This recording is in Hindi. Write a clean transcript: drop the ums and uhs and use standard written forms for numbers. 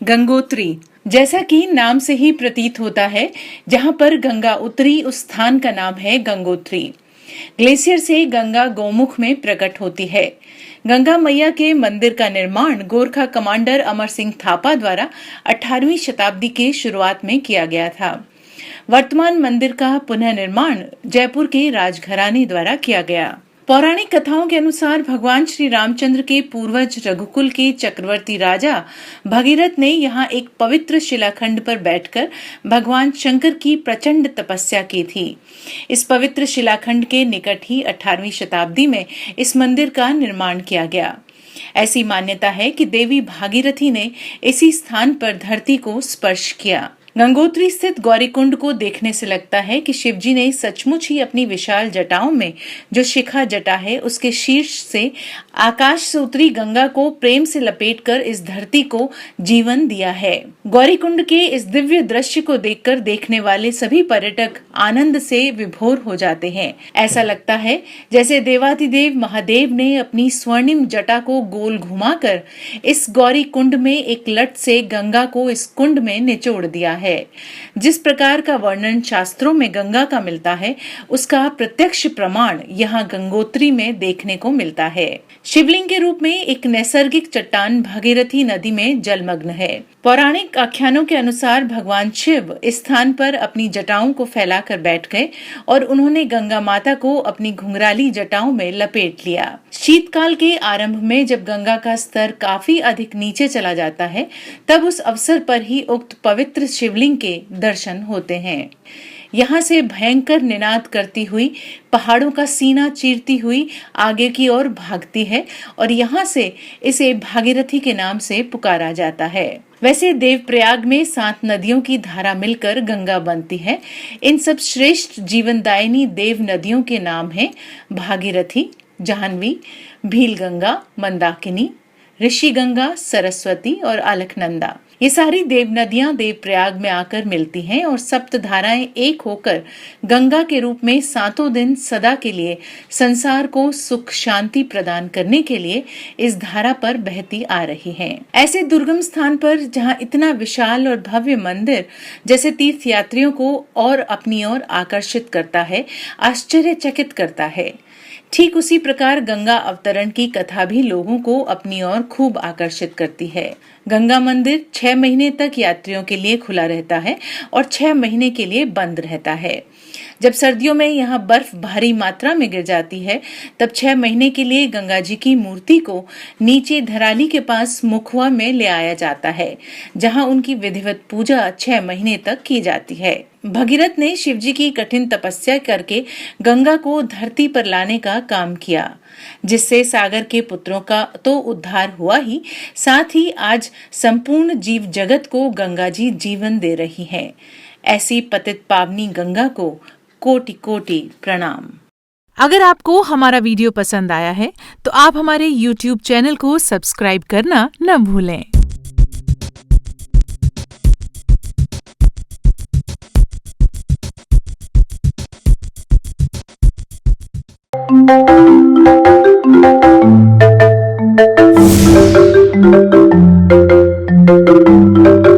गंगोत्री, जैसा कि नाम से ही प्रतीत होता है, जहां पर गंगा उतरी उस स्थान का नाम है गंगोत्री। ग्लेशियर से गंगा गौमुख में प्रकट होती है। गंगा मैया के मंदिर का निर्माण गोरखा कमांडर अमर सिंह थापा द्वारा 18वीं शताब्दी के शुरुआत में किया गया था। वर्तमान मंदिर का पुनः निर्माण जयपुर के राजघराने द्वारा किया गया। पौराणिक कथाओं के अनुसार भगवान श्री रामचंद्र के पूर्वज रघुकुल के चक्रवर्ती राजा भगीरथ ने यहाँ एक पवित्र शिलाखंड पर बैठकर भगवान शंकर की प्रचंड तपस्या की थी। इस पवित्र शिलाखंड के निकट ही 18वीं शताब्दी में इस मंदिर का निर्माण किया गया। ऐसी मान्यता है कि देवी भागीरथी ने इसी स्थान पर धरती को स्पर्श किया। गंगोत्री स्थित गौरीकुंड को देखने से लगता है कि शिवजी ने सचमुच ही अपनी विशाल जटाओं में जो शिखा जटा है उसके शीर्ष से आकाश से उतरी गंगा को प्रेम से लपेटकर इस धरती को जीवन दिया है। गौरीकुंड के इस दिव्य दृश्य को देखकर देखने वाले सभी पर्यटक आनंद से विभोर हो जाते हैं। ऐसा लगता है जैसे देवाधिदेव महादेव ने अपनी स्वर्णिम जटा को गोल घुमाकर इस गौरी कुंड में एक लट से गंगा को इस कुंड में निचोड़ दिया है। जिस प्रकार का वर्णन शास्त्रों में गंगा का मिलता है, उसका प्रत्यक्ष प्रमाण यहाँ गंगोत्री में देखने को मिलता है। शिवलिंग के रूप में एक नैसर्गिक चट्टान भागीरथी नदी में जलमग्न है। पौराणिक आख्यानों के अनुसार भगवान शिव इस स्थान पर अपनी जटाओं को फैलाकर बैठ गए और उन्होंने गंगा माता को अपनी घुंघराली जटाओं में लपेट लिया। शीतकाल के आरंभ में जब गंगा का स्तर काफी अधिक नीचे चला जाता है, तब उस अवसर पर ही उक्त पवित्र शिवलिंग के दर्शन होते हैं। यहाँ से भयंकर निनाद करती हुई पहाड़ों का सीना चीरती हुई आगे की ओर भागती है और यहाँ से इसे भागीरथी के नाम से पुकारा जाता है। वैसे देवप्रयाग में 7 नदियों की धारा मिलकर गंगा बनती है। इन सब श्रेष्ठ जीवनदायिनी देव नदियों के नाम हैं भागीरथी, जाह्नवी, भीलगंगा, मंदाकिनी, ऋषिगंगा, सरस्वती और अलकनंदा। ये सारी देव नदियां देवप्रयाग में आकर मिलती हैं और सप्त धाराएं एक होकर गंगा के रूप में 7 दिन सदा के लिए संसार को सुख शांति प्रदान करने के लिए इस धारा पर बहती आ रही हैं। ऐसे दुर्गम स्थान पर जहां इतना विशाल और भव्य मंदिर जैसे तीर्थ यात्रियों को और अपनी ओर आकर्षित करता है, आश्चर्यचकित करता है। ठीक उसी प्रकार गंगा अवतरण की कथा भी लोगों को अपनी ओर खूब आकर्षित करती है। गंगा मंदिर 6 महीने तक यात्रियों के लिए खुला रहता है और 6 महीने के लिए बंद रहता है। जब सर्दियों में यहाँ बर्फ भारी मात्रा में गिर जाती है, तब 6 महीने के लिए गंगा जी की मूर्ति को नीचे धराली के पास मुखवा में ले आया जाता है, जहाँ उनकी विधिवत पूजा 6 महीने तक की जाती है। भगीरथ ने शिवजी की कठिन तपस्या करके गंगा को धरती पर लाने का काम किया, जिससे सागर के पुत्रों का तो उद्धार हुआ ही, साथ ही आज संपूर्ण जीव जगत को गंगा जी जीवन दे रही हैं। ऐसी पतित पावनी गंगा को कोटि कोटि प्रणाम। अगर आपको हमारा वीडियो पसंद आया है तो आप हमारे YouTube चैनल को सब्सक्राइब करना न भूलें।